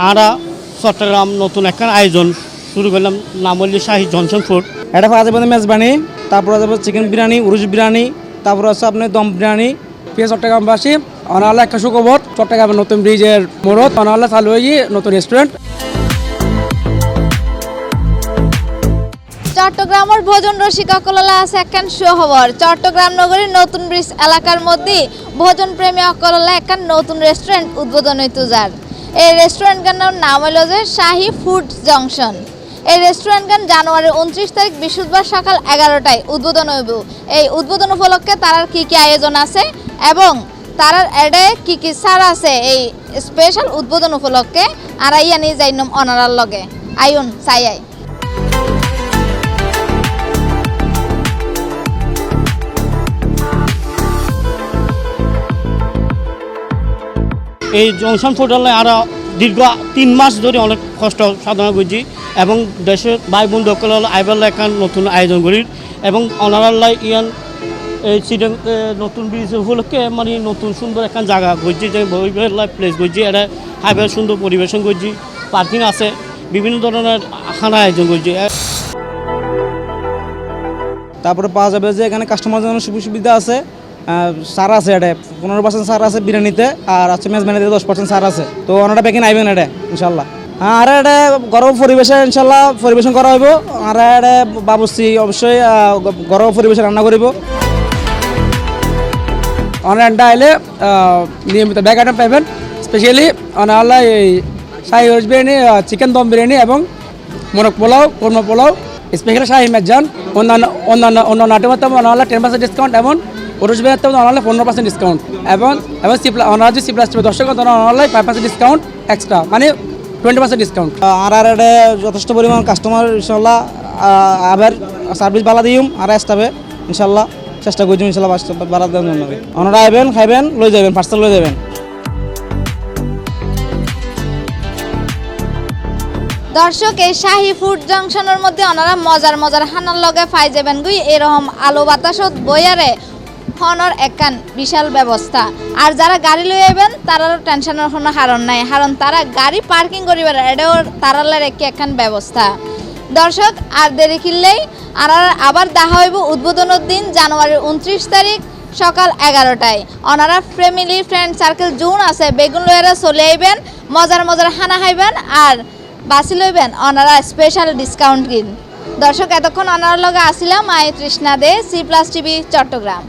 আরা চট্টগ্রাম নতুন একটা আয়োজন শুরু করলাম, নাম হল শাহী জনসন ফুড। এটা পাওয়া যাবে মেজবানি, তারপর যাবে চিকেন বিরিয়ানি, উরুজ বিরিয়ানি, তারপর আছে আপনার দম বিরিয়ানি। প্রিয় চট্টগ্রামবাসী, অনাল্লাহ একটা সুখবর, চট্টগ্রামের নতুন ব্রিজের মোড়ত অনাল্লাহ চালু হয়ে নতুন রেস্টুরেন্ট। চট্টগ্রামের ভোজন রসিকসকললে আছে একখান সুখবর। চট্টগ্রাম নগরীর নতুন ব্রিজ এলাকার মধ্যে ভোজন প্রেমী সকললে একখান নতুন রেস্টুরেন্ট উদ্বোধন হইতে যার। এই রেস্টুরেন্টটার নাম হলো যে শাহী ফুড জংশন। এই রেস্টুরেন্টখান জানুয়ারির 29 তারিখ বৃহস্পতিবার সকাল 11টায় উদ্বোধন হইব। এই উদ্বোধন উপলক্ষে তারার কি কি আয়োজন আছে এবং তারার এডে কি কি ছাড় আছে এই স্পেশাল উদ্বোধন উপলক্ষে আর ইয়া নিয়ে যাইনম অনারার লগে আইন চাই। এই জংশন ফুড হলে আরও দীর্ঘ 3 মাস ধরে অনেক কষ্ট সাধনা করছি এবং দেশের ভাই বন্ধু সকল আইবার একটা নতুন আয়োজন করি এবং অনারাল্লাই ইয়ান এই সিডেন নতুন ব্রিজ উপলক্ষে মানে নতুন সুন্দর একটা জায়গা করছি, যে প্লেস করছি, এটা হাইবার সুন্দর পরিবেশন করছি, পার্কিং আছে, বিভিন্ন ধরনের খানা আয়োজন করছি। তারপরে পাওয়া যাবে যে এখানে কাস্টমার জন্য সুযোগ সুবিধা আছে, সার আছে, এটা 15% সার আছে বিরিয়ানিতে, আর আছে মেজবানিতে 10% সার আছে। তো ওনারা বেকিন আইবেন এটা ইনশাল্লাহ। আর এটা গরম পরিবেশে ইনশাল্লাহ পরিবেশন করা হইব। আর এটা বাবুসি অবশ্যই গরম পরিবেশে রান্না করিব। অনলাইনটা আইলে নিয়মিত ব্যাগ আইটেম পাইবেন, স্পেশালি অনাল্লাহ এই শাহী রোজ বিরিয়ানি, চিকেন দম বিরিয়ানি এবং মোরগ পোলাও, কোরমা পোলাও, স্পেশালি শাহী মেজান। অন্যান্য আইটেমের তেমন অনাল্লাহ 10% ডিসকাউন্ট এবং উরুজ বিরিয়ানির তেমন অনাল্লাহ 15% ডিসকাউন্ট এবং অনার যে C+ দর্শক অনাল্লাহ 5% ডিসকাউন্ট এক্সট্রা, মানে 20% ডিসকাউন্ট। আর এটা যথেষ্ট পরিমাণ কাস্টমার ইনশাল্লাহ আবার সার্ভিস বালা দিম আর আসতে ইনশাল্লাহ চেষ্টা করছি ইনশাল্লাহ বাড়া দেওয়ার জন্য। ওনারা আইবেন, খাইবেন, লই যাবেন, পার্সেল লই যাবেন। দর্শক, এই শাহী ফুড জংশনের মধ্যে ওনারা মজার মজার হানার লগে পাই যাবেন গুই এরকম আলো বাতাসত বইয়ারে হনর একখান বিশাল ব্যবস্থা। আর যারা গাড়ি লই আইবেন তারারও টেনশনের কোনো কারণ নাই, কারণ তারা গাড়ি পার্কিং করিবার এটাও তারালের একখান ব্যবস্থা। দর্শক, আর দেরি কিনলেই আর আবার দেখা হইব উদ্বোধনের দিন জানুয়ারির 29 তারিখ সকাল 11টায়। ওনারা ফ্যামিলি ফ্রেন্ড সার্কেল জুন আছে বেগুন লইয়ারা চলে আইবেন, মজার মজার খানা খাইবেন আর বাসি লইবেন ওনারা স্পেশাল ডিসকাউন্ট কিন। দর্শক, এতক্ষণ ওনার লগে আসিলাম আই তৃষ্ণা দে, C+ TV চট্টগ্রাম।